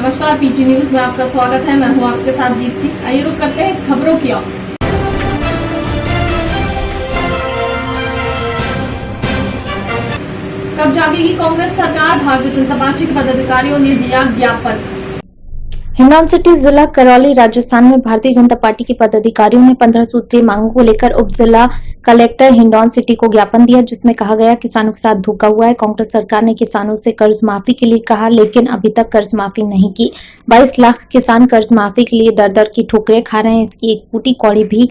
नमस्कार, PG news में आपका स्वागत है। मैं हूं आपके साथ दीप्ति। आइए रुक करते हैं खबरों की ओर। कब जागेगी कांग्रेस सरकार, भारतीय जनता पार्टी के पदाधिकारियों ने दिया ज्ञापन। हिंडौन सिटी जिला करौली राजस्थान में भारतीय जनता पार्टी के पदाधिकारियों ने 15 सूत्रीय मांगों को लेकर उप जिला कलेक्टर हिंडौन सिटी को ज्ञापन दिया, जिसमें कहा गया किसानों के साथ धोखा हुआ है। कांग्रेस सरकार ने किसानों से कर्ज माफी के लिए कहा, लेकिन अभी तक कर्ज माफी नहीं की। 22 लाख किसान कर्ज माफी के लिए दर दर की ठोकरें खा रहे हैं। इसकी एक फूटी कौड़ी भी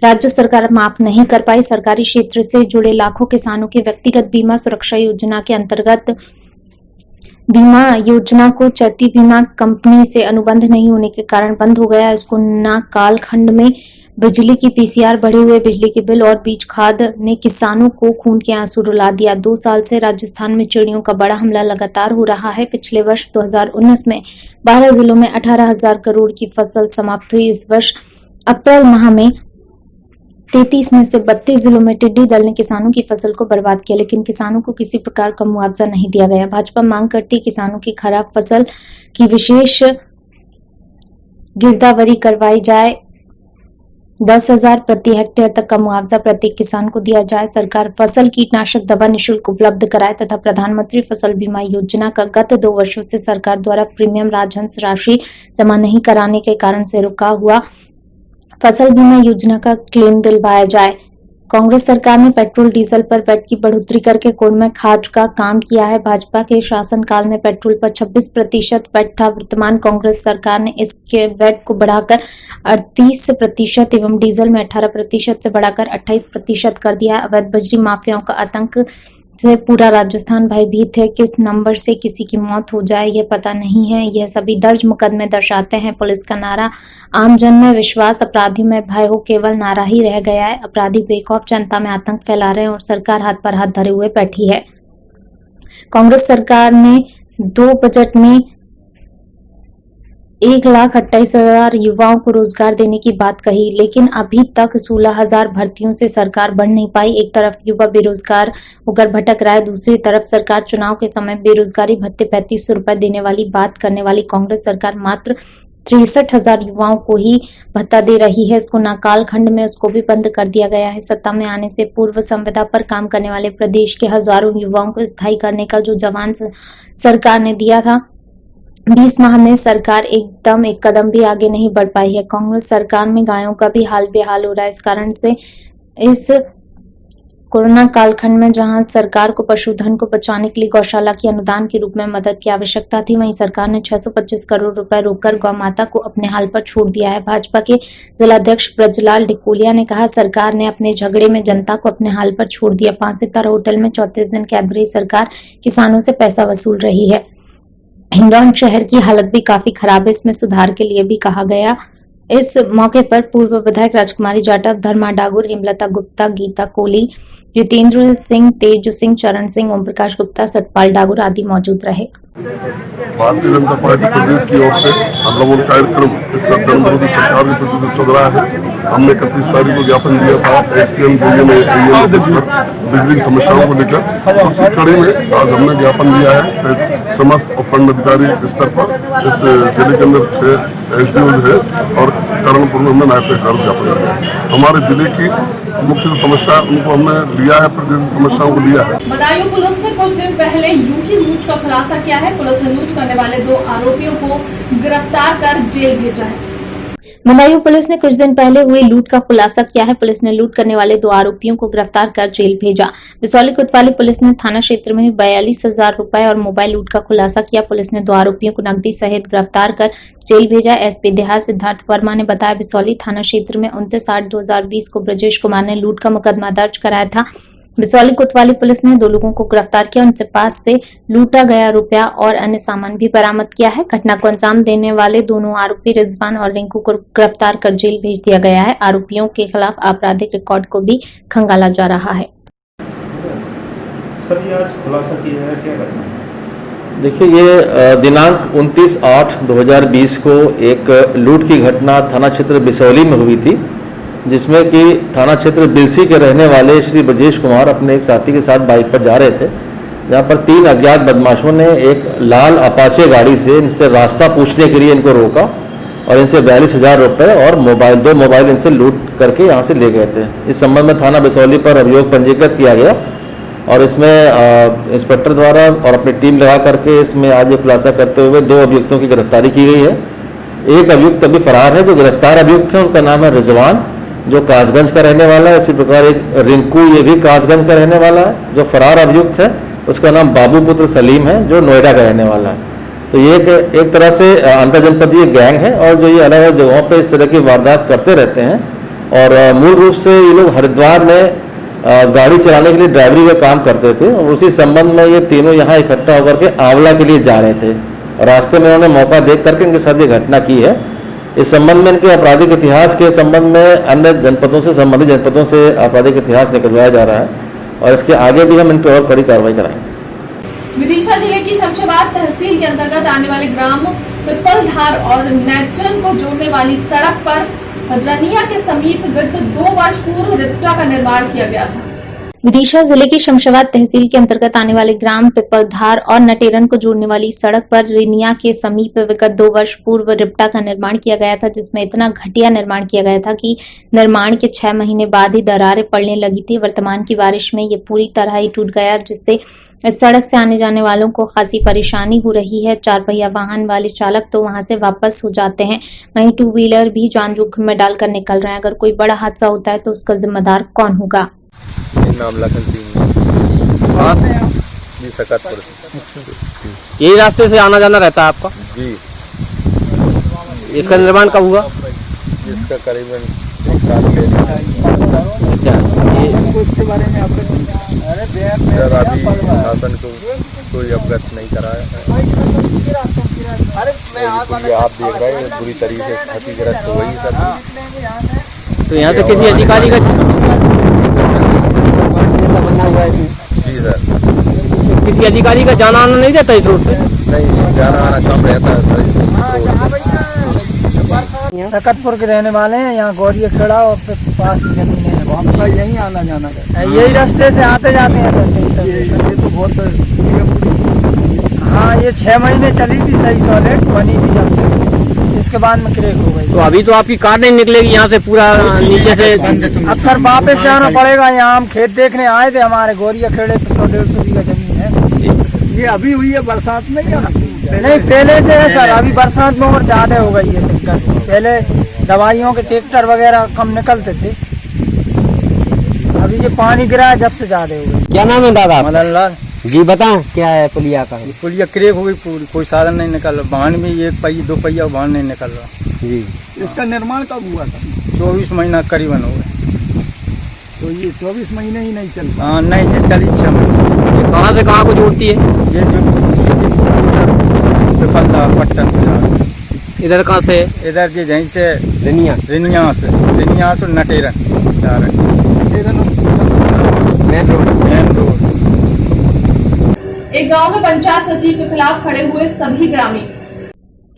राज्य सरकार माफ नहीं कर पाई। सरकारी क्षेत्र से जुड़े लाखों किसानों के व्यक्तिगत बीमा सुरक्षा योजना के अंतर्गत बीमा योजना को चैती बीमा कंपनी से अनुबंध नहीं होने के कारण बंद हो गया। इसको न कालखंड में बिजली की पीसीआर, बढ़े हुए बिजली के बिल और बीज खाद ने किसानों को खून के आंसू रुला दिया। 2 साल से राजस्थान में चिड़ियों का बड़ा हमला लगातार हो रहा है। पिछले वर्ष 2019 में 12 जिलों में 18,000 करोड़ की फसल समाप्त हुई। इस वर्ष अप्रैल माह में 33 में से 32 जिलों में टिड्डी दल ने किसानों की फसल को बर्बाद किया, लेकिन किसानों को किसी प्रकार का मुआवजा नहीं दिया गया। भाजपा मांग करती है किसानों की खराब फसल की विशेष गिरदावरी करवाई जाए। 10,000 प्रति हेक्टेयर तक का मुआवजा प्रत्येक किसान को दिया जाए। सरकार फसल कीटनाशक दवा निःशुल्क उपलब्ध कराए तथा प्रधानमंत्री फसल बीमा योजना का गत 2 वर्षों से सरकार द्वारा प्रीमियम राजहंस राशि जमा नहीं कराने के कारण से रुका हुआ फसल बीमा योजना का क्लेम दिलवाया जाए। कांग्रेस सरकार ने पेट्रोल डीजल पर वैट की बढ़ोतरी करके कोण में खाद का काम किया है। भाजपा के शासनकाल में पेट्रोल पर 26% वैट था। वर्तमान कांग्रेस सरकार ने इसके वैट को बढ़ाकर 38% एवं डीजल में 18% से बढ़ाकर 28% कर दिया। अवैध बजरी माफियाओं का आतंक से पूरा राजस्थान भयभीत है। किस नंबर से किसी की मौत हो जाए ये पता नहीं है। यह सभी दर्ज मुकदमे दर्शाते हैं। पुलिस का नारा आम जन में विश्वास, अपराधियों में भय हो, केवल नारा ही रह गया है। अपराधी बेखौफ जनता में आतंक फैला रहे हैं और सरकार हाथ पर हाथ धरे हुए बैठी है। कांग्रेस सरकार ने 2 बजट में 1,28,000 युवाओं को रोजगार देने की बात कही, लेकिन अभी तक 16,000 भर्तियों से सरकार बढ़ नहीं पाई। एक तरफ युवा बेरोजगार होकर भटक रहा है, दूसरी तरफ सरकार चुनाव के समय बेरोजगारी भत्ते 3500 रुपए देने वाली बात करने वाली कांग्रेस सरकार मात्र 63,000 युवाओं को ही भत्ता दे रही है। इसको नाकाल खंड में उसको भी बंद कर दिया गया है। सत्ता में आने से पूर्व संविदा पर काम करने वाले प्रदेश के हजारों युवाओं को स्थायी करने का जो जवान सरकार ने दिया था, 20 माह में सरकार एक कदम भी आगे नहीं बढ़ पाई है। कांग्रेस सरकार में गायों का भी हाल बेहाल हो रहा है। इस कारण से इस कोरोना कालखंड में जहां सरकार को पशुधन को बचाने के लिए गौशाला की अनुदान के रूप में मदद की आवश्यकता थी, वहीं सरकार ने 625 करोड़ रुपए रोककर गौ माता को अपने हाल पर छोड़ दिया है। भाजपा के जिलाध्यक्ष ब्रजलाल डिकोलिया ने कहा, सरकार ने अपने झगड़े में जनता को अपने हाल पर छोड़ दिया। 5 सितारा होटल में 34 दिन कैद रही सरकार किसानों से पैसा वसूल रही है। हिंडौन शहर की हालत भी काफी खराब है, इसमें सुधार के लिए भी कहा गया। इस मौके पर पूर्व विधायक राजकुमारी जाटव, धर्मा डागुर, हेमलता गुप्ता, गीता कोहली, जितेंद्र सिंह, तेज सिंह, चरण सिंह, ओम प्रकाश गुप्ता, सतपाल डागुर आदि मौजूद रहे। भारतीय जनता पार्टी प्रदेश की ओर से आंदोलन कार्यक्रम इस जन विरोधी सरकार के प्रति चल रहा है। हमने 31 तारीख को ज्ञापन दिया था एससीएम बिजली की समस्याओं को लेकर। उसी कड़ी में आज हमने ज्ञापन दिया है समस्त उपखंड अधिकारी स्तर पर। इस जिले के अंदर 6 एसडीओ है और करणपुर में हमने नायब तहसीलदार ज्ञापन दिया है। हमारे जिले की मुख्य समस्या उनको हमने लिया है, प्रदेश की समस्याओं को लिया है। बदायूं पुलिस ने कुछ दिन पहले यूं ही लूट का खुलासा किया है। पुलिस ने लूट करने वाले 2 आरोपियों को गिरफ्तार कर जेल भेजा है। बदायूं पुलिस ने कुछ दिन पहले हुई लूट का खुलासा किया है। पुलिस ने लूट करने वाले 2 आरोपियों को गिरफ्तार कर जेल भेजा। बिसौली कोतवाली पुलिस ने थाना क्षेत्र में 42,000 रुपए और मोबाइल लूट का खुलासा किया। पुलिस ने 2 आरोपियों को नकदी सहित गिरफ्तार कर जेल भेजा। एसपी देहात सिद्धार्थ वर्मा ने बताया, बिसौली थाना क्षेत्र में 29/8/2020 को ब्रजेश कुमार ने लूट का मुकदमा दर्ज कराया था। बिसौली कोतवाली पुलिस ने 2 लोगों को गिरफ्तार किया। उनके पास से लूटा गया रुपया और अन्य सामान भी बरामद किया है। घटना को अंजाम देने वाले दोनों आरोपी रिजवान और रिंकू को गिरफ्तार कर जेल भेज दिया गया है। आरोपियों के खिलाफ आपराधिक रिकॉर्ड को भी खंगाला जा रहा है। सर, ये आज खुलासा किया है, क्या घटना है? देखिए, ये दिनांक 29/8/2020 को एक लूट की घटना थाना क्षेत्र बिसौली में हुई थी, जिसमें कि थाना क्षेत्र बिलसी के रहने वाले श्री ब्रजेश कुमार अपने एक साथी के साथ बाइक पर जा रहे थे। जहाँ पर 3 अज्ञात बदमाशों ने एक लाल अपाचे गाड़ी से इनसे रास्ता पूछने के लिए इनको रोका और इनसे 42,000 रुपये और दो मोबाइल इनसे लूट करके यहाँ से ले गए थे। इस संबंध में थाना बिसौली पर अभियोग पंजीकृत किया गया और इसमें इंस्पेक्टर द्वारा और अपनी टीम लगा करके इसमें आज ये खुलासा करते हुए 2 अभियुक्तों की गिरफ्तारी की गई है। एक अभियुक्त अभी फरार है। जो गिरफ्तार अभियुक्त है उनका नाम है रिजवान, जो कासगंज का रहने वाला है। इसी प्रकार एक रिंकू, ये भी कासगंज का रहने वाला है। जो फरार अभियुक्त है उसका नाम बाबू पुत्र सलीम है, जो नोएडा का रहने वाला है। तो ये एक तरह से अंतर जनपदीय गैंग है और जो ये अलग अलग जगहों पे इस तरह की वारदात करते रहते हैं। और मूल रूप से ये लोग हरिद्वार में गाड़ी चलाने के लिए ड्राइवरी का काम करते थे और उसी संबंध में ये तीनों यहाँ इकट्ठा होकर के आंवला के लिए जा रहे थे और रास्ते में उन्होंने मौका देख करके इनके साथ ये घटना की है। इस संबंध में इनके आपराधिक इतिहास के संबंध में अन्य जनपदों से संबंधित जनपदों से आपराधिक इतिहास निकलवाया जा रहा है और इसके आगे भी हम इन पर और कड़ी कार्रवाई कराएंगे। विदिशा जिले की शमशाबाद तहसील के अंतर्गत आने वाले ग्राम पिपलधार और नेचन को जोड़ने वाली सड़क पर रनिया के समीप गत 2 वर्ष पूर्व रिप्टा का निर्माण किया गया था। विदिशा जिले की शमशाबाद तहसील के अंतर्गत आने वाले ग्राम पिपलधार और नटेरन को जोड़ने वाली सड़क पर रिनिया के समीप विगत 2 वर्ष पूर्व रिप्टा का निर्माण किया गया था, जिसमें इतना घटिया निर्माण किया गया था कि निर्माण के 6 महीने बाद ही दरारें पड़ने लगी थी। वर्तमान की बारिश में ये पूरी तरह ही टूट गया, जिससे इस सड़क से आने जाने वालों को खासी परेशानी हो रही है। 4 पहिया वाहन वाले चालक तो वहां से वापस हो जाते हैं, वहीं 2 व्हीलर भी जान जोखिम में डालकर निकल रहे हैं। अगर कोई बड़ा हादसा होता है तो उसका जिम्मेदार कौन होगा? नाम लखन सिंह। कहाँ से? जी, सकतपुर से। यही रास्ते से आना जाना रहता है आपका? जी। इसका निर्माण कब हुआ? इसका करीबन 1 साल पहले। इसके बारे में आपको सर अभी शासन को कोई अवगत नहीं कराया है। आप देख रहे हैं बुरी तरीके से क्षतिग्रस्त हो गई सर। तो यहाँ से किसी अधिकारी का जी सर। किसी अधिकारी का जाना आना नहीं रहता इस रोड से? नहीं, जाना आना कम रहता है सर इस सकतपुर के रहने वाले हैं। यहाँ गौरी खेड़ा और पास जमीन है, आपका यही आना जाना है? यही रास्ते से आते जाते हैं सर। ये तो बहुत हाँ, ये 6 महीने चली थी, सही सॉलिड बनी थी जब, इसके बाद में क्रैक हो गई। तो अभी तो आपकी कार नहीं निकलेगी यहाँ से, पूरा नीचे से। अब सर वापस से आना पड़ेगा। यहाँ हम खेत देखने आए थे, हमारे गौरी खेड़े पे 100-150 बीघा जमीन है। ये अभी हुई है बरसात में या नहीं, पहले से है सर। अभी बरसात में और ज्यादा हो गई है दिक्कत। पहले दवाइयों के ट्रैक्टर वगैरह कम निकलते थे, अभी ये पानी गिरा है जब से ज्यादा हो गई। क्या नाम है दादा? मदन लाल जी, बताएं क्या है पुलिया का? पुलिया क्रैक हो गई पूरी, कोई साधन नहीं निकल रहा। वाहन भी 1 पहिया 2 पहिया वाहन नहीं निकल रहा। जी। इसका निर्माण कब हुआ था? 24 महीना करीबन हो गए। तो ये 24 महीने ही नहीं चल? हाँ, नहीं चली 6 महीने। कहाँ से कहाँ को जोड़ती है ये जो पट्टन इधर? कहाँ से? इधर के यहीं से रिनिया से नटेरन मेन रोड। एक गांव में पंचायत सचिव के खिलाफ खड़े हुए सभी ग्रामीण।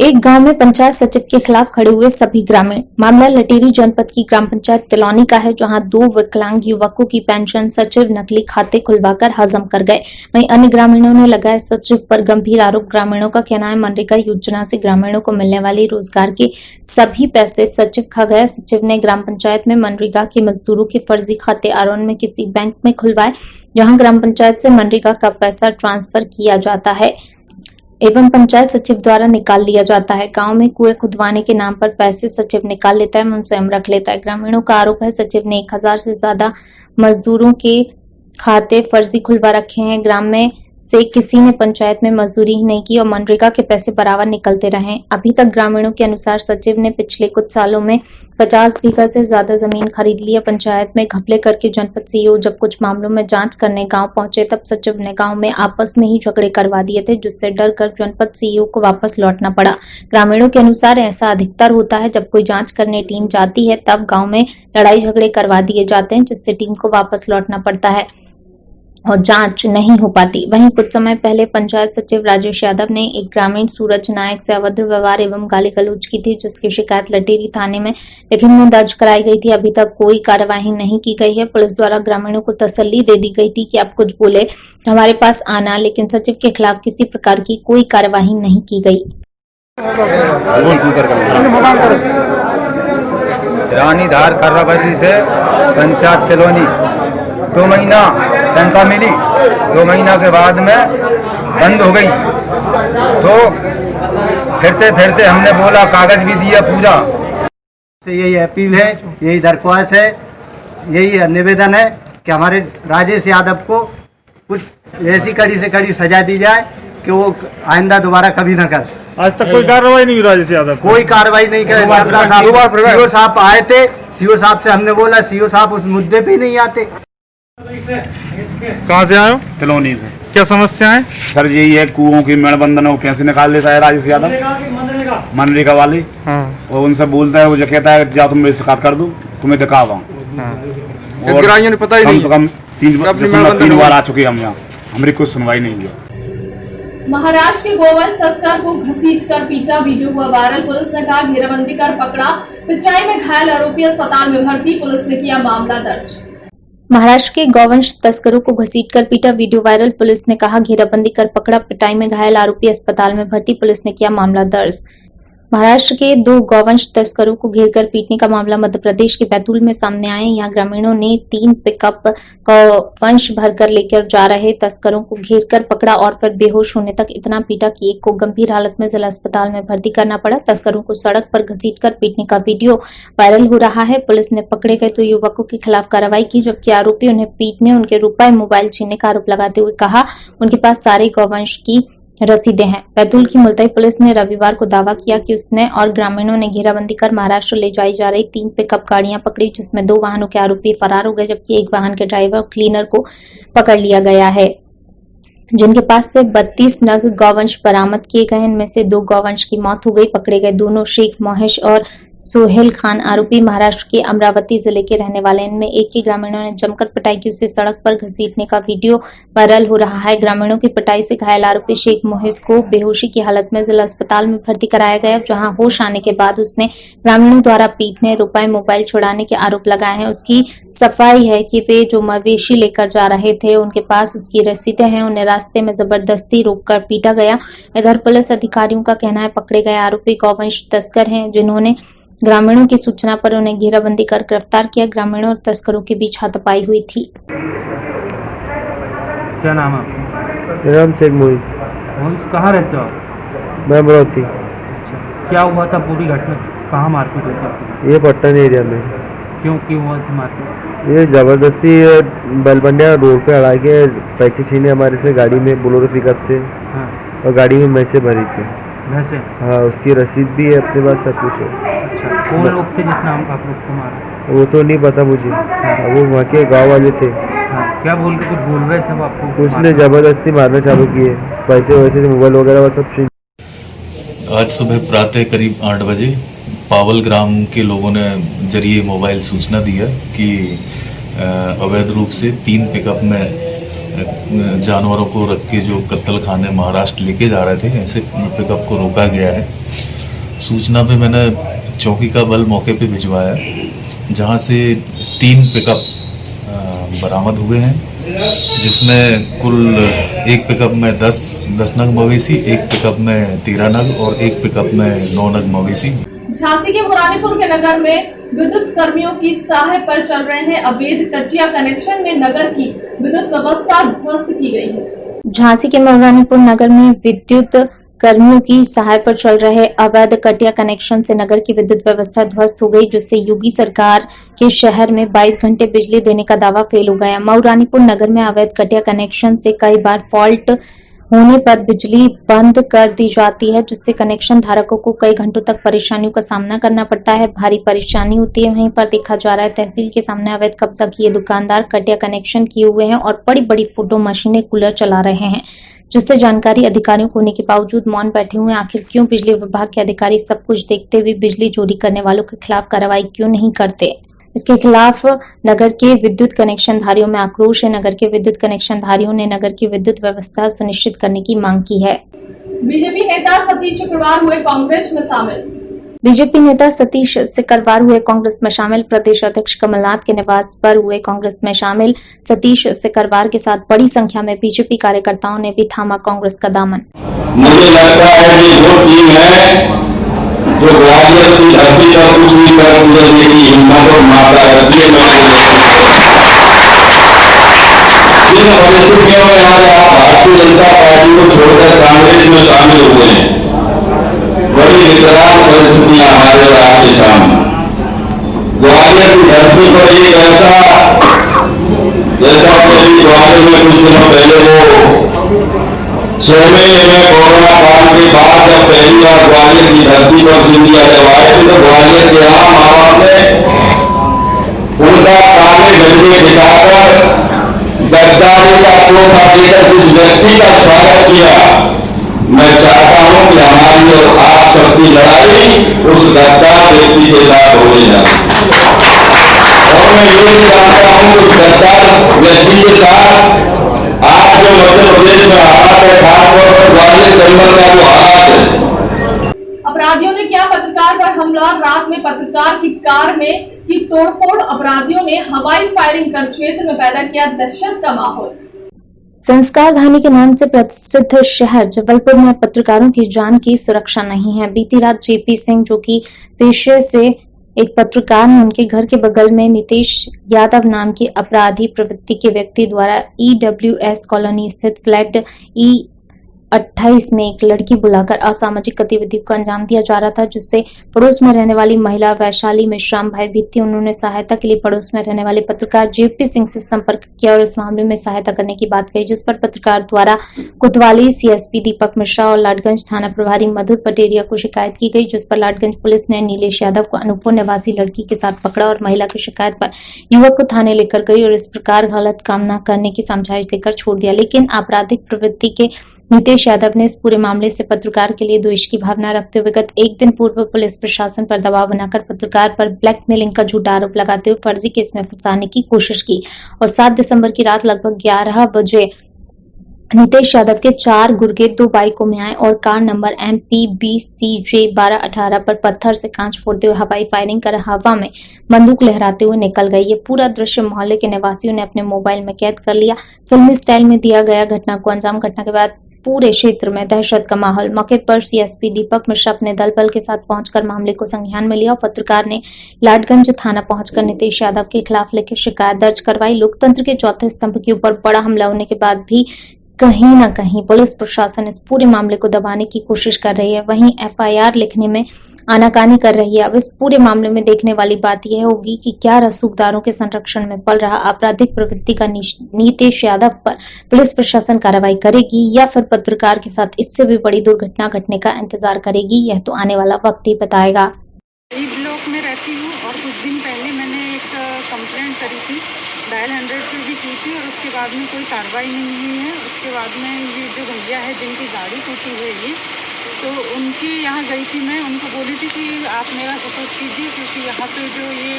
एक गांव में पंचायत सचिव के खिलाफ खड़े हुए सभी ग्रामीण। मामला लटेरी जनपद की ग्राम पंचायत तिलौनी का है, जहां 2 विकलांग युवकों की पेंशन सचिव नकली खाते खुलवाकर हजम कर गए। वहीं अन्य ग्रामीणों ने लगाया सचिव पर गंभीर आरोप। ग्रामीणों का कहना है मनरेगा योजना से ग्रामीणों को मिलने वाली रोजगार के सभी पैसे सचिव खा गया। सचिव ने ग्राम पंचायत में मनरेगा के मजदूरों के फर्जी खाते आरोन में किसी बैंक में खुलवाए, जहाँ ग्राम पंचायत से मनरेगा का पैसा ट्रांसफर किया जाता है एवं पंचायत सचिव द्वारा निकाल लिया जाता है। गांव में कुएं खुदवाने के नाम पर पैसे सचिव निकाल लेता है एवं स्वयं रख लेता है। ग्रामीणों का आरोप है सचिव ने 1000 से ज्यादा मजदूरों के खाते फर्जी खुलवा रखे हैं। ग्राम में से किसी ने पंचायत में मजदूरी ही नहीं की और मनरेगा के पैसे बराबर निकलते रहे। अभी तक ग्रामीणों के अनुसार सचिव ने पिछले कुछ सालों में 50 बीघा से ज्यादा जमीन खरीद ली है। पंचायत में घपले करके जनपद सीईओ जब कुछ मामलों में जांच करने गांव पहुंचे, तब सचिव ने गांव में आपस में ही झगड़े करवा दिए थे, जिससे डर कर जनपद सीईओ को वापस लौटना पड़ा। ग्रामीणों के अनुसार ऐसा अधिकतर होता है, जब कोई जांच करने टीम जाती है तब गाँव में लड़ाई झगड़े करवा दिए जाते हैं, जिससे टीम को वापस लौटना पड़ता है। और जांच नहीं हो पाती। वहीं कुछ समय पहले पंचायत सचिव राजेश यादव ने एक ग्रामीण सूरज नायक से अभद्र व्यवहार एवं गाली गलौज की थी, जिसकी शिकायत लटेरी थाने में लिखित में दर्ज कराई गई थी। अभी तक कोई कार्यवाही नहीं की गई है। पुलिस द्वारा ग्रामीणों को तसल्ली दे दी गई थी कि आप कुछ बोले हमारे पास आना, लेकिन सचिव के खिलाफ किसी प्रकार की कोई कार्यवाही नहीं की गई। रानीधार खर्राबरी से पंचायत कॉलोनी 2 महीना तनख्वाह मिली, 2 महीना के बाद में बंद हो गई। तो फिरते फिरते हमने बोला, कागज भी दिया पूरा। यही अपील है, यही दरख्वास्त है, यही निवेदन है कि हमारे राजेश यादव को कुछ ऐसी कड़ी से कड़ी सजा दी जाए कि वो आइंदा दोबारा कभी न कर। आज तक कोई कार्रवाई नहीं हुई राजेश यादव, कोई कार्रवाई नहीं करे। सीओ साहब आए थे, सीओ साहब से हमने बोला, सीओ साहब उस मुद्दे पे ही नहीं आते। कहाँ से आए हो? कॉलोनी से। क्या समस्या है? सर यही है, कुओं की मेड़बंधन वो कैसे निकाल लेता है राजेश यादव, मनरेगा वाली। और उनसे बोलता है, वो जो कहता है जा तुम मेरी शिकायत कर दूं, तुम्हें दिखावा। और ग्रामीण पता ही नहीं, कम से कम 3 बार आ चुके हम यहाँ, हमारी कोई सुनवाई नहीं हुई। महाराष्ट्र के गोवंश तस्कर को घसीटकर पीटा, वीडियो हुआ वायरल। पुलिस ने कहा घेराबंदी कर पकड़ा, पिटाई में घायल आरोपी अस्पताल में भर्ती। पुलिस ने किया मामला दर्ज। महाराष्ट्र के गौवंश तस्करों को घसीटकर पीटा, वीडियो वायरल। पुलिस ने कहा घेराबंदी कर पकड़ा, पिटाई में घायल आरोपी अस्पताल में भर्ती। पुलिस ने किया मामला दर्ज। महाराष्ट्र के 2 गौवंश तस्करों को घेरकर पीटने का मामला मध्य प्रदेश के बैतूल में सामने आया। यहाँ ग्रामीणों ने 3 पिकअप गौवंश भरकर लेकर जा रहे तस्करों को घेरकर पकड़ा और फिर बेहोश होने तक इतना पीटा कि एक को गंभीर हालत में जिला अस्पताल में भर्ती करना पड़ा। तस्करों को सड़क पर घसीटकर पीटने का वीडियो वायरल हो रहा है। पुलिस ने पकड़े गए 2 युवकों के खिलाफ कार्रवाई की, जबकि आरोपी उन्हें पीटने, उनके रुपए, मोबाइल छीनने का आरोप लगाते हुए कहा उनके पास सारे गौवंश की रसीदें हैं। बैतूल की मुल्ताई पुलिस ने रविवार को दावा किया कि उसने और ग्रामीणों ने घेराबंदी कर महाराष्ट्र ले जाई जा रही 3 पिकअप गाड़ियां पकड़ी, जिसमें 2 वाहनों के आरोपी फरार हो गए, जबकि एक वाहन के ड्राइवर और क्लीनर को पकड़ लिया गया है, जिनके पास से 32 नग गौवंश बरामद किए गए। इनमें से 2 गौवंश की मौत हो गई। पकड़े गए दोनों शेख मोहेश और सोहेल खान आरोपी महाराष्ट्र के अमरावती जिले के रहने वाले। इनमें एक की ग्रामीणों ने जमकर पिटाई की, उसे सड़क पर घसीटने का वीडियो वायरल हो रहा है। ग्रामीणों की पिटाई से घायल आरोपी शेख मोहेश को बेहोशी की हालत में जिला अस्पताल में भर्ती कराया गया, जहां होश आने के बाद उसने ग्रामीणों द्वारा पीटने, रुपए, मोबाइल छुड़ाने के आरोप लगाए हैं। उसकी सफाई है कि वे जो मवेशी लेकर जा रहे थे उनके पास उसकी रसीदें हैं। उन्हें रास्ते में जबरदस्ती रोककर पीटा गया। इधर पुलिस अधिकारियों का कहना है पकड़े गए आरोपी गौवंश तस्कर हैं, जिन्होंने ग्रामीणों की सूचना पर उन्हें घेराबंदी कर गिरफ्तार किया। ग्रामीणों और तस्करों के बीच हाथापाई हुई थी। क्या नाम है आपका? मेरा नाम शेख मोहिस। मोहिस, कहाँ रहते हो आप? मैं अमरावती। अच्छा, क्या हुआ था पूरी घटना? कहाँ मारपीट हुई थी? ये पट्टन एरिया में। क्यों हुआ थी मारपीट? ये ज़बरदस्ती बलबंडिया रोड पे अड़ा के पैसे छीने हमारे से, गाड़ी में बोलोरो पिकअप से। हाँ। और गाड़ी में मैसे भरी थी। वैसे? हाँ, उसकी रसीद भी है अपने पास, सब कुछ है। अच्छा, कौन लोग थे जिसने आप लोग को मारा? वो तो नहीं पता मुझे। वो वहाँ के गाँव वाले थे। हाँ, क्या कुछ बोल रहे थे वो आपको? कुछ ने ज़बरदस्ती मारना चालू किए, पैसे वैसे मोबाइल वगैरह वो सब। आज सुबह प्रातः करीब 8 बजे पावल ग्राम के लोगों ने जरिए मोबाइल सूचना दी है कि अवैध रूप से 3 पिकअप में जानवरों को रख के जो कत्ल खाने महाराष्ट्र लेके जा रहे थे, ऐसे पिकअप को रोका गया है। सूचना पे मैंने चौकी का बल मौके पे भिजवाया, जहां से 3 पिकअप बरामद हुए हैं, जिसमें कुल एक पिकअप में 10 नग मवेशी, एक पिकअप में 13 नग और एक पिकअप में 9 नग मवेशी। झांसी के मुरानीपुर के नगर में विद्युत कर्मियों की सहाय पर चल रहे हैं अवैध कच्चिया कनेक्शन में नगर की विद्युत व्यवस्था ध्वस्त की गई है। झांसी के मुरानीपुर नगर में विद्युत कर्मियों की सहाय पर चल रहे अवैध कटिया कनेक्शन से नगर की विद्युत व्यवस्था ध्वस्त हो गई, जिससे योगी सरकार के शहर में 22 घंटे बिजली देने का दावा फेल हो गया। मुरानीपुर नगर में अवैध कटिया कनेक्शन से कई बार फॉल्ट होने पर बिजली बंद कर दी जाती है, जिससे कनेक्शन धारकों को कई घंटों तक परेशानियों का सामना करना पड़ता है। भारी परेशानी होती है। वहीं पर देखा जा रहा है तहसील के सामने अवैध कब्जा किए दुकानदार कटिया कनेक्शन किए हुए हैं और बड़ी बड़ी फोटो मशीनें, कूलर चला रहे हैं, जिससे जानकारी अधिकारियों को होने के बावजूद मौन बैठे हुए। आखिर क्यों बिजली विभाग के अधिकारी सब कुछ देखते हुए बिजली चोरी करने वालों के खिलाफ कार्रवाई क्यों नहीं करते? इसके खिलाफ नगर के विद्युत कनेक्शनधारियों में आक्रोश है। नगर के विद्युत कनेक्शनधारियों ने नगर की विद्युत व्यवस्था सुनिश्चित करने की मांग की है। बीजेपी नेता सतीश शुक्रवार हुए कांग्रेस में शामिल। बीजेपी नेता सतीश सिकरवार हुए कांग्रेस में शामिल। प्रदेश अध्यक्ष कमलनाथ के निवास पर हुए कांग्रेस में शामिल सतीश सिकरवार के साथ बड़ी संख्या में बीजेपी कार्यकर्ताओं ने भी थामा कांग्रेस का दामन। मुझे लगता है कि वो टीम है जो ग्वालियर की धरती पर कुछ भी कर गुजरने की हिम्मत और मात्रा रखती है। जिन परिस्थितियों में आज आप भारतीय जनता पार्टी को छोड़कर कांग्रेस में शामिल हुए हैं, बड़ी विकराल परिस्थितियां हमारे और आपके सामने। ग्वालियर की धरती पर एक ऐसा, जैसा कि ग्वालियर में कुछ दिनों पहले वो 6 महीने में कोरोना काल के बाद जब पहली बार ग्वालियर की धरती पर सिंधिया जब आए थे, तो ग्वालियर के आम आवाम ने उनका काले झंडे दिखाकर गद्दारी का तोहफा देकर जिस व्यक्ति का स्वागत किया, मैं चाहता हूं कि हमारी और आप सबकी लड़ाई उस गद्दार व्यक्ति के साथ होने जाए। और मैं ये भी जानता हूं कि उस गद्दार व्यक्ति के साथ आज जो मध्य प्रदेश में हालात है, खासतौर पर ग्वालियर चंबल का जो हालात है। अपराधियों ने किया पत्रकार पर हमला। रात में पत्रकार की कार में की तोड़फोड़। अपराधियों ने हवाई फायरिंग कर क्षेत्र में पैदा किया दहशत का माहौल। संस्कार धानी के नाम से प्रसिद्ध शहर जबलपुर में पत्रकारों की जान की सुरक्षा नहीं है। बीती रात जेपी सिंह, जो कि पेशे से एक पत्रकार हैं, उनके घर के बगल में नितेश यादव नाम के अपराधी प्रवृत्ति के व्यक्ति द्वारा EWS कॉलोनी स्थित फ्लैट E28 में एक लड़की बुलाकर असामाजिक गतिविधियों को अंजाम दिया जा रहा था, जिससे पड़ोस में रहने वाली महिला वैशाली मिश्राम भयभीत थी। उन्होंने सहायता के लिए पड़ोस में रहने वाले पत्रकार जेपी सिंह से संपर्क किया और इस मामले में सहायता करने की बात कही, जिस पर पत्रकार द्वारा कोतवाली CSP दीपक मिश्रा और लाडगंज थाना प्रभारी मधुर पटेरिया को शिकायत की गई, जिस पर लाडगंज पुलिस ने नीलेश यादव को अनूपपुर निवासी लड़की के साथ पकड़ा और महिला की शिकायत पर युवक को थाने लेकर गई और इस प्रकार गलत काम न करने की समझाइश देकर छोड़ दिया। लेकिन आपराधिक प्रवृत्ति के नितेश यादव ने इस पूरे मामले से पत्रकार के लिए द्वेष की भावना रखते हुए गत एक दिन पूर्व पुलिस प्रशासन पर दबाव बनाकर पत्रकार पर ब्लैकमेलिंग का झूठा आरोप लगाते हुए फर्जी केस में फंसाने की कोशिश की और 7 दिसंबर की रात लगभग 11 बजे नितेश यादव के 4 गुर्गे 2 बाइकों में आए और कार नंबर MPBCJ 1218 पर पत्थर से कांच फोड़ते हुए हवाई फायरिंग कर हवा में बंदूक लहराते हुए निकल गए। ये पूरा दृश्य मोहल्ले के निवासियों ने अपने मोबाइल में कैद कर लिया। फिल्मी स्टाइल में दिया गया घटना को अंजाम। घटना के बाद पूरे क्षेत्र में दहशत का माहौल। मौके पर CSP दीपक मिश्रा अपने दल बल के साथ पहुंचकर मामले को संज्ञान में लिया और पत्रकार ने लाडगंज थाना पहुंचकर नितेश यादव के खिलाफ लिखित शिकायत दर्ज करवाई। लोकतंत्र के चौथे स्तंभ के ऊपर बड़ा हमला होने के बाद भी कहीं न कहीं पुलिस प्रशासन इस पूरे मामले को दबाने की कोशिश कर रही है, वहीं FIR लिखने में आनाकानी कर रही है। अब इस पूरे मामले में देखने वाली बात यह होगी कि क्या रसूखदारों के संरक्षण में पल रहा आपराधिक प्रवृत्ति का नितेश यादव पर पुलिस प्रशासन कार्रवाई करेगी या फिर पत्रकार के साथ इससे भी बड़ी दुर्घटना घटने का इंतजार करेगी। यह तो आने वाला वक्त ही बताएगा। ब्लॉक में रहती हूँ और कुछ दिन पहले मैंने एक कंप्लेंट करी थी, डायल 100 पे भी की थी और उसके बाद में कोई कार्रवाई नहीं हुई है। उसके बाद में ये जो भैया है जिनकी गाड़ी टूटी हुई है, तो उनके यहाँ गई थी मैं, उनको बोली थी कि आप मेरा सपोर्ट कीजिए, क्योंकि यहाँ पे जो ये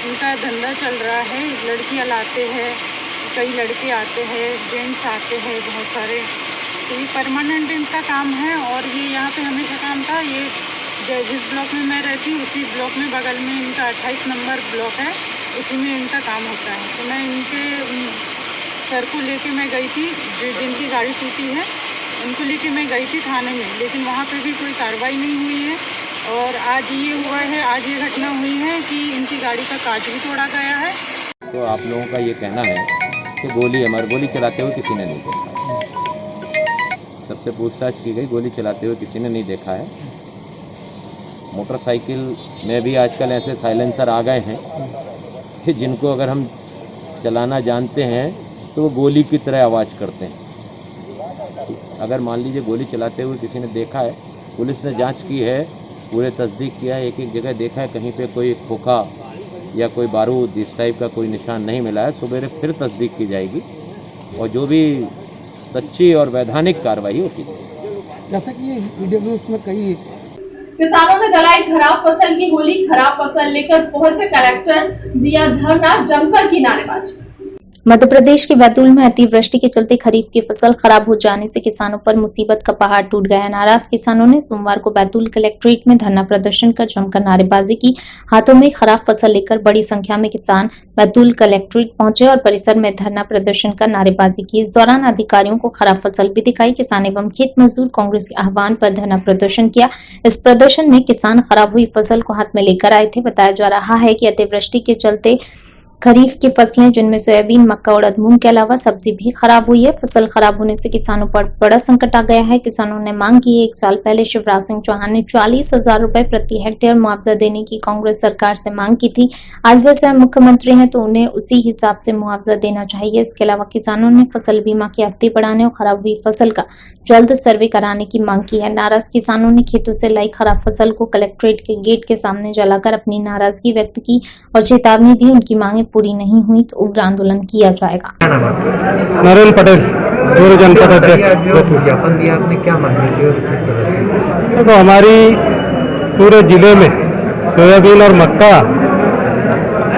उनका धंधा चल रहा है, लड़कियाँ लाते हैं, कई लड़के आते हैं, जेंट्स आते हैं बहुत सारे, तो ये परमानेंट इनका काम है और ये यहाँ पे हमेशा काम था। ये जिस ब्लॉक में मैं रहती हूँ उसी ब्लॉक में बगल में इनका 28 नंबर ब्लॉक है, उसी में इनका काम होता है। तो मैं इनके सर को लेके मैं गई थी, जिनकी गाड़ी टूटी है उनको लेके मैं गई थी थाने में, लेकिन वहाँ पे भी कोई कार्रवाई नहीं हुई है। और आज ये हुआ है, आज ये घटना हुई है कि इनकी गाड़ी का कांच भी तोड़ा गया है। तो आप लोगों का ये कहना है कि गोली चलाते हुए किसी ने नहीं देखा। सबसे पूछताछ की गई, गोली चलाते हुए किसी ने नहीं देखा है। मोटरसाइकिल में भी आजकल ऐसे साइलेंसर आ गए हैं कि जिनको अगर हम चलाना जानते हैं तो वो गोली की तरह आवाज़ करते हैं। अगर मान लीजिए गोली चलाते हुए किसी ने देखा है, पुलिस ने जांच की है, पूरे तस्दीक किया है, एक जगह देखा है कहीं पे कोई खोखा या कोई बारूद इस टाइप का कोई निशान नहीं मिला है। सुबह फिर तस्दीक की जाएगी और जो भी सच्ची और वैधानिक कार्रवाई होती है। जैसा कि ये EWS में कई किसानों ने जलाई खराब फसल की होली, खराब फसल लेकर पहुंचे कलेक्टर, दिया धरना, जमकर की नारेबाजी। मध्य प्रदेश के बैतूल में अतिवृष्टि के चलते खरीफ की फसल खराब हो जाने से किसानों पर मुसीबत का पहाड़ टूट गया। नाराज किसानों ने सोमवार को बैतूल कलेक्ट्रेट में धरना प्रदर्शन कर जमकर नारेबाजी की। हाथों में खराब फसल लेकर बड़ी संख्या में किसान बैतूल कलेक्ट्रेट पहुंचे और परिसर में धरना प्रदर्शन कर नारेबाजी की। इस दौरान अधिकारियों को खराब फसल भी दिखाई। किसान एवं खेत मजदूर कांग्रेस के आह्वान पर धरना प्रदर्शन किया। इस प्रदर्शन में किसान खराब हुई फसल को हाथ में लेकर आए थे। बताया जा रहा है कि अतिवृष्टि के चलते खरीफ की फसलें जिनमें सोयाबीन, मक्का, उड़द, मूंग के अलावा सब्जी भी खराब हुई है। फसल खराब होने से किसानों पर बड़ा संकट आ गया है। किसानों ने मांग की है। 1 साल पहले शिवराज सिंह चौहान ने 40,000 रुपए प्रति हेक्टेयर मुआवजा देने की कांग्रेस सरकार से मांग की थी। आज वे स्वयं मुख्यमंत्री हैं तो उन्हें उसी हिसाब से मुआवजा देना चाहिए। इसके अलावा किसानों ने फसल बीमा की अवधि बढ़ाने और खराब हुई फसल का जल्द सर्वे कराने की मांग की है। नाराज किसानों ने खेतों से लाई खराब फसल को कलेक्ट्रेट के गेट के सामने जलाकर अपनी नाराजगी व्यक्त की और चेतावनी दी उनकी मांगे पूरी नहीं हुई तो उग्र आंदोलन किया जाएगा। नरेंद्र पटेल, पूर्व जनपद अध्यक्ष। ज्ञापन दिया आपने, क्या मांगे थी? तो हमारी पूरे जिले में सोयाबीन और मक्का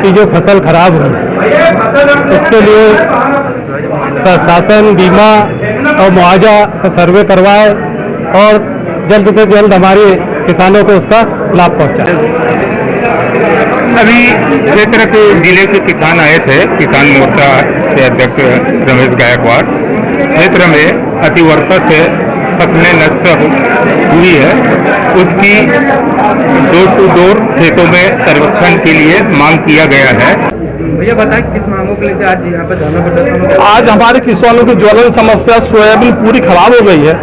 की जो फसल खराब हुई उसके लिए शासन बीमा और मुआवजा का सर्वे करवाए और जल्द से जल्द हमारे किसानों को उसका लाभ पहुंचाए। अभी क्षेत्र के जिले के किसान आए थे, किसान मोर्चा के अध्यक्ष रमेश गायकवाड़। क्षेत्र में अतिवर्षा से फसलें नष्ट हुई है, उसकी डोर टू डोर खेतों में सर्वेक्षण के लिए मांग किया गया है। भैया बताएं किस मांगों के लिए आज यहाँ पर धरना प्रदर्शन? आज हमारे किसानों की ज्वलन समस्या सोयाबीन पूरी खराब हो गई है,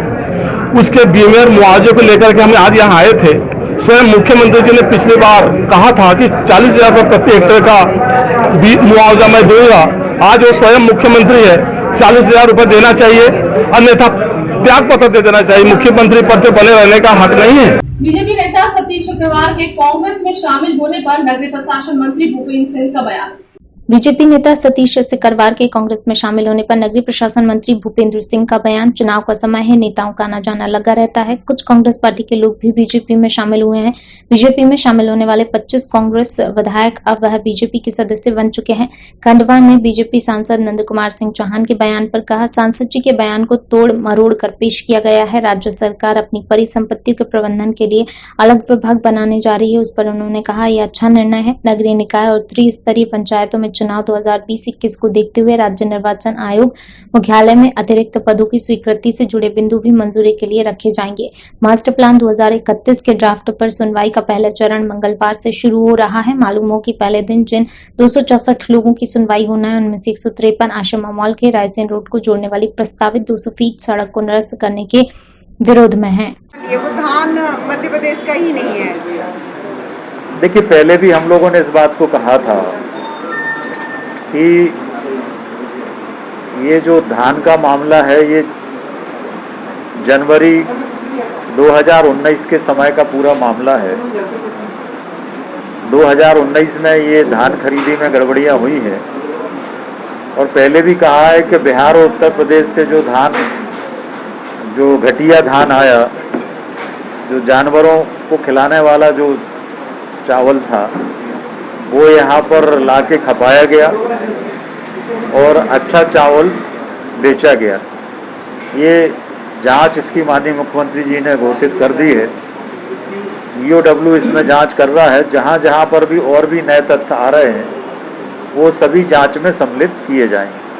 उसके बीमे और मुआवजे को लेकर के हम आज यहाँ आए थे। स्वयं मुख्यमंत्री जी ने पिछली बार कहा था कि 40,000 रुपये प्रति हेक्टेयर का मुआवजा मैं दूंगा। आज वो स्वयं मुख्यमंत्री है, 40,000 रुपये देना चाहिए, अन्यथा त्याग पत्र दे देना चाहिए। मुख्यमंत्री पद पर बने रहने का हक नहीं है। बीजेपी नेता सतीश शुक्रवार के कांग्रेस में शामिल होने पर नगरीय प्रशासन मंत्री भूपेंद्र सिंह का बयान। बीजेपी नेता सतीश सिकरवार के कांग्रेस में शामिल होने पर नगरीय प्रशासन मंत्री भूपेंद्र सिंह का बयान। चुनाव का समय है, नेताओं का आना जाना लगा रहता है। कुछ कांग्रेस पार्टी के लोग भी बीजेपी में शामिल हुए हैं। बीजेपी में शामिल होने वाले 25 कांग्रेस विधायक अब वह बीजेपी के सदस्य बन चुके हैं। खंडवा में बीजेपी सांसद नंद कुमार सिंह चौहान के बयान पर कहा, सांसद जी के बयान को तोड़ मरोड़ कर पेश किया गया है। राज्य सरकार अपनी परिसंपत्तियों के प्रबंधन के लिए अलग विभाग बनाने जा रही है। उस पर उन्होंने कहा, यह अच्छा निर्णय है। नगरीय निकाय और त्रिस्तरीय पंचायतों में चुनाव 2020-21 को देखते हुए राज्य निर्वाचन आयोग मुख्यालय में अतिरिक्त पदों की स्वीकृति से जुड़े बिंदु भी मंजूरी के लिए रखे जाएंगे। मास्टर प्लान 2031 के ड्राफ्ट पर सुनवाई का पहला चरण मंगलवार से शुरू हो रहा है। मालूम हो कि पहले दिन जिन 264 लोगों की सुनवाई होना है उनमें से 153 आश्रमा मॉल के रायसेन रोड को जोड़ने वाली प्रस्तावित 200 फीट सड़क को निरस्त करने के विरोध में है। ये वो धान मध्य प्रदेश का ही नहीं है। देखिए, पहले भी हम लोगों ने इस बात को कहा था कि ये जो धान का मामला है ये जनवरी 2019 के समय का पूरा मामला है। 2019 में ये धान खरीदी में गड़बड़ियां हुई है और पहले भी कहा है कि बिहार और उत्तर प्रदेश से जो घटिया धान आया, जो जानवरों को खिलाने वाला जो चावल था वो यहाँ पर लाके खपाया गया और अच्छा चावल बेचा गया। ये जांच इसकी माननीय मुख्यमंत्री जी ने घोषित कर दी है। EOW इसमें जांच कर रहा है। जहाँ जहाँ पर भी और भी नए तथ्य आ रहे हैं वो सभी जांच में सम्मिलित किए जाएंगे।